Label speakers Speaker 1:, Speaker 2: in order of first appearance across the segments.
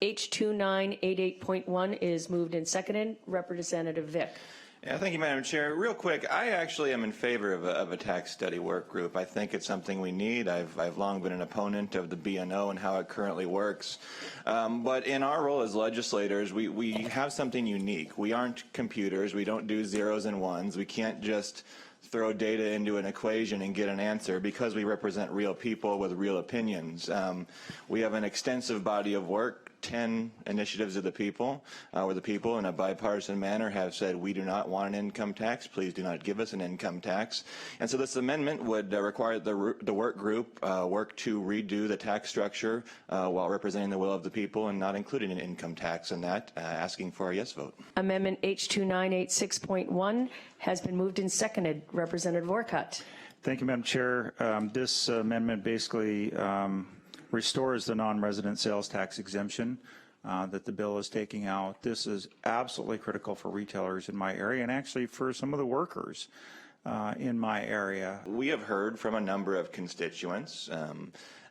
Speaker 1: H2988.1 is moved and seconded. Representative Vick.
Speaker 2: Yeah, thank you, Madam Chair. Real quick, I actually am in favor of a tax study work group. I think it's something we need. I've long been an opponent of the B&O and how it currently works. But in our role as legislators, we have something unique. We aren't computers. We don't do zeros and ones. We can't just throw data into an equation and get an answer because we represent real people with real opinions. We have an extensive body of work. 10 initiatives of the people, where the people in a bipartisan manner have said we do not want an income tax, please do not give us an income tax. And so this amendment would require the work group work to redo the tax structure while representing the will of the people and not including an income tax in that, asking for a yes vote. Amendment
Speaker 1: H2986.1 has been moved and seconded. Representative Orcutt.
Speaker 3: Thank you, Madam Chair. This amendment basically restores the non-resident sales tax exemption that the bill is taking out. This is absolutely critical for retailers in my area and actually for some of the workers in my area.
Speaker 2: We have heard from a number of constituents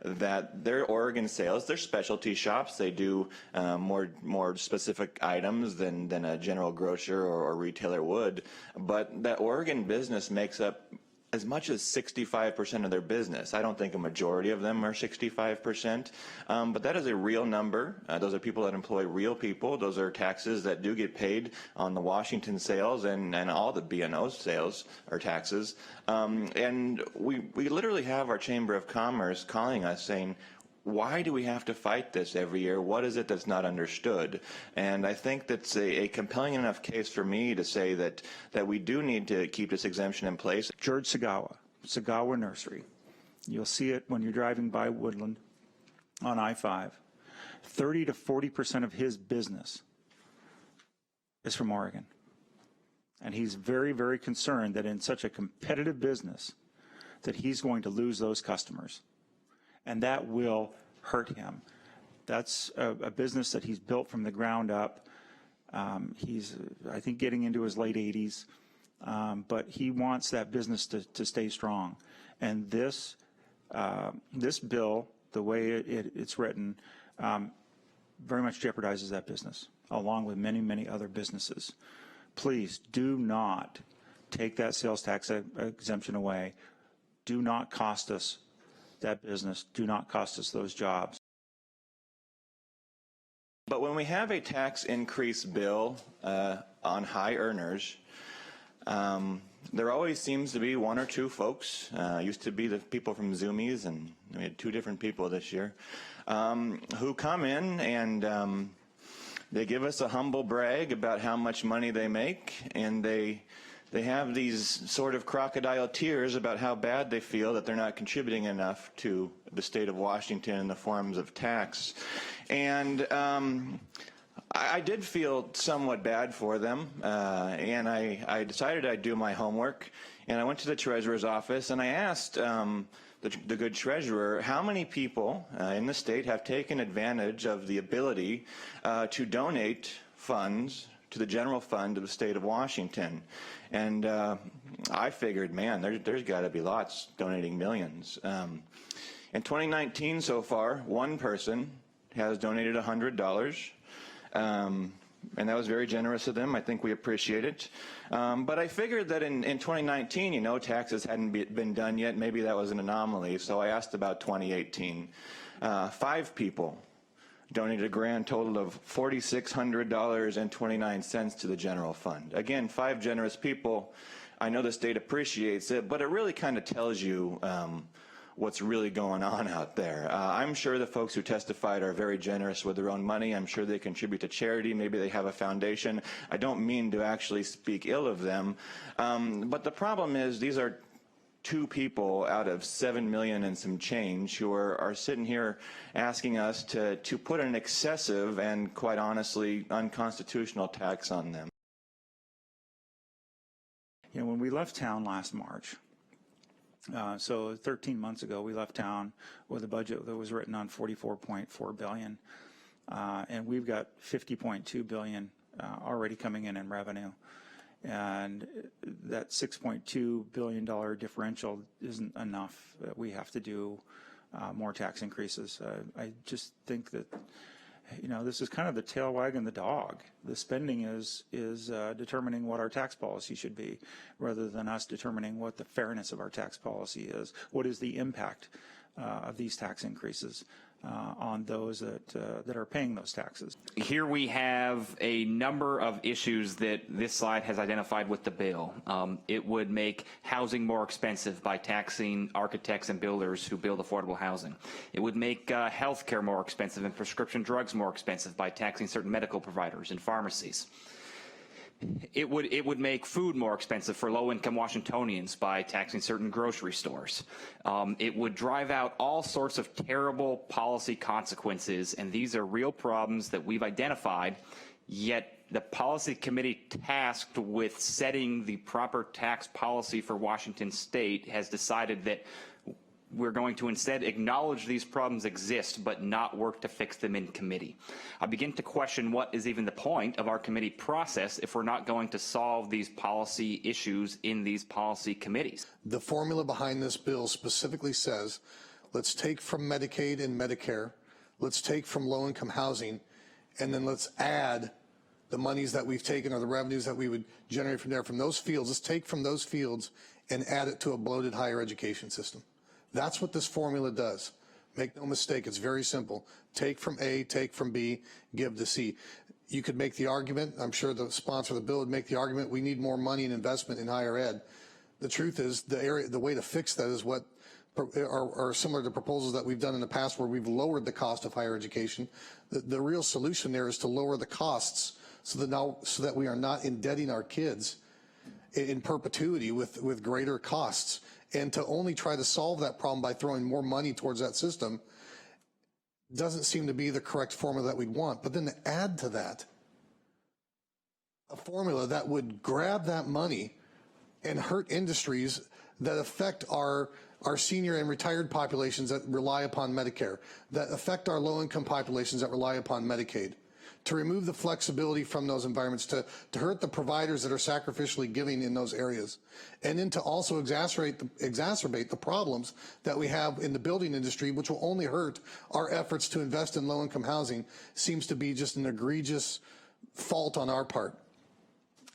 Speaker 2: that their Oregon sales, their specialty shops, they do more specific items than a general grocer or retailer would, but that Oregon business makes up as much as 65% of their business. I don't think a majority of them are 65%, but that is a real number. Those are people that employ real people. Those are taxes that do get paid on the Washington sales and all the B&O sales or taxes. And we literally have our Chamber of Commerce calling us saying, why do we have to fight this every year? What is it that's not understood? And I think that's a compelling enough case for me to say that we do need to keep this exemption in place.
Speaker 3: George Sagawa Nursery. You'll see it when you're driving by Woodland on I-5. 30 to 40% of his business is from Oregon. And he's very, very concerned that in such a competitive business that he's going to lose those customers. And that will hurt him. That's a business that he's built from the ground up. He's, I think, getting into his late 80s, but he wants that business to stay strong. And this bill, the way it's written, very much jeopardizes that business, along with many, many other businesses. Please do not take that sales tax exemption away. Do not cost us that business. Do not cost us those jobs.
Speaker 2: But when we have a tax increase bill on high earners, there always seems to be one or two folks, used to be the people from Zoomies, and we had 2 different people this year, who come in and they give us a humble brag about how much money they make, and they have these sort of crocodile tears about how bad they feel that they're not contributing enough to the state of Washington in the forms of tax. And I did feel somewhat bad for them, and I decided I'd do my homework, and I went to the treasurer's office and I asked the good treasurer how many people in the state have taken advantage of the ability to donate funds to the general fund of the state of Washington. And I figured, man, there's got to be lots donating millions. In 2019 so far, one person has donated $100. And that was very generous of them. I think we appreciate it. But I figured that in 2019, you know, taxes hadn't been done yet. Maybe that was an anomaly. So I asked about 2018. 5 people donated a grand total of $4,600.29 to the general fund. Again, 5 generous people. I know the state appreciates it, but it really kind of tells you what's really going on out there. I'm sure the folks who testified are very generous with their own money. I'm sure they contribute to charity. Maybe they have a foundation. I don't mean to actually speak ill of them. But the problem is these are 2 people out of 7 million and some change who are sitting here asking us to put an excessive and, quite honestly, unconstitutional tax on them.
Speaker 3: You know, when we left town last March, so 13 months ago, we left town with a budget that was written on $44.4 billion, and we've got $50.2 billion already coming in revenue. And that $6.2 billion differential isn't enough. We have to do more tax increases. I just think that you know, this is kind of the tail wagging the dog. The spending is determining what our tax policy should be, rather than us determining what the fairness of our tax policy is. What is the impact of these tax increases on those that are paying those taxes?
Speaker 4: Here we have a number of issues that this slide has identified with the bill. It would make housing more expensive by taxing architects and builders who build affordable housing. It would make health care more expensive and prescription drugs more expensive by taxing certain medical providers and pharmacies. It would make food more expensive for low-income Washingtonians by taxing certain grocery stores. It would drive out all sorts of terrible policy consequences, and these are real problems that we've identified, yet the policy committee tasked with setting the proper tax policy for Washington State has decided that we're going to instead acknowledge these problems exist, but not work to fix them in committee. I begin to question what is even the point of our committee process if we're not going to solve these policy issues in these policy committees.
Speaker 5: The formula behind this bill specifically says, let's take from Medicaid and Medicare, let's take from low-income housing, and then let's add the monies that we've taken or the revenues that we would generate from there, from those fields. Let's take from those fields and add it to a bloated higher education system. That's what this formula does. Make no mistake, it's very simple. Take from A, take from B, give to C. You could make the argument, I'm sure the sponsor of the bill would make the argument, we need more money and investment in higher ed. The truth is, the way to fix that is what are similar to proposals that we've done in the past where we've lowered the cost of higher education. The real solution there is to lower the costs so that we are not indebting our kids in perpetuity with greater costs. And to only try to solve that problem by throwing more money towards that system doesn't seem to be the correct formula that we'd want. But then to add to that a formula that would grab that money and hurt industries that affect our senior and retired populations that rely upon Medicare, that affect our low-income populations that rely upon Medicaid, to remove the flexibility from those environments, to hurt the providers that are sacrificially giving in those areas, and then to also exacerbate the problems that we have in the building industry, which will only hurt our efforts to invest in low-income housing, seems to be just an egregious fault on our part.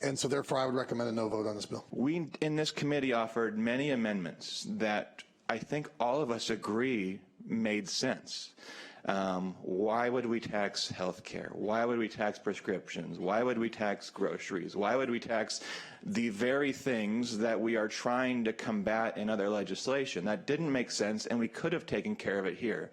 Speaker 5: And so therefore I would recommend a no vote on this bill.
Speaker 2: We in this committee offered many amendments that I think all of us agree made sense. Why would we tax health care? Why would we tax prescriptions? Why would we tax groceries? Why would we tax the very things that we are trying to combat in other legislation? That didn't make sense, and we could have taken care of it here.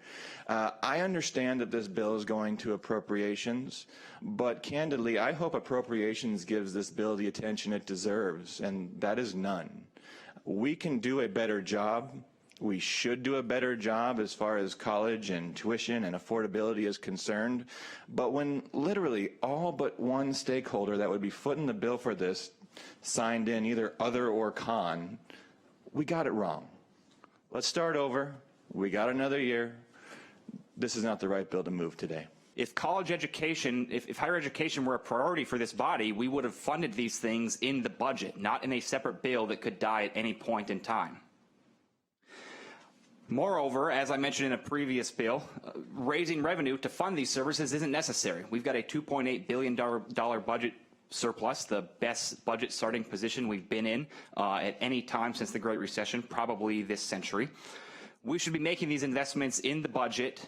Speaker 2: I understand that this bill is going to appropriations, but candidly, I hope appropriations gives this bill the attention it deserves, and that is none. We can do a better job. We should do a better job as far as college and tuition and affordability is concerned. But when literally all but one stakeholder that would be footing the bill for this signed in either other or con, we got it wrong. Let's start over. We got another year. This is not the right bill to move today.
Speaker 4: If college education, if higher education were a priority for this body, we would have funded these things in the budget, not in a separate bill that could die at any point in time. Moreover, as I mentioned in a previous bill, raising revenue to fund these services isn't necessary. We've got a $2.8 billion budget surplus, the best budget starting position we've been in at any time since the Great Recession, probably this century. We should be making these investments in the budget,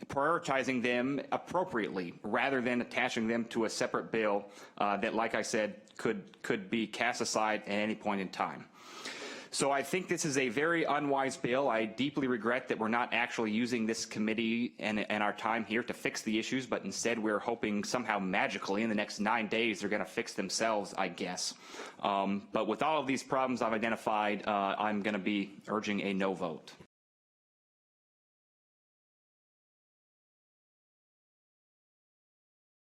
Speaker 4: prioritizing them appropriately, rather than attaching them to a separate bill that, like I said, could be cast aside at any point in time. So I think this is a very unwise bill. I deeply regret that we're not actually using this committee and our time here to fix the issues, but instead we're hoping somehow magically in the next 9 days they're going to fix themselves, I guess. But with all of these problems I've identified, I'm going to be urging a no vote.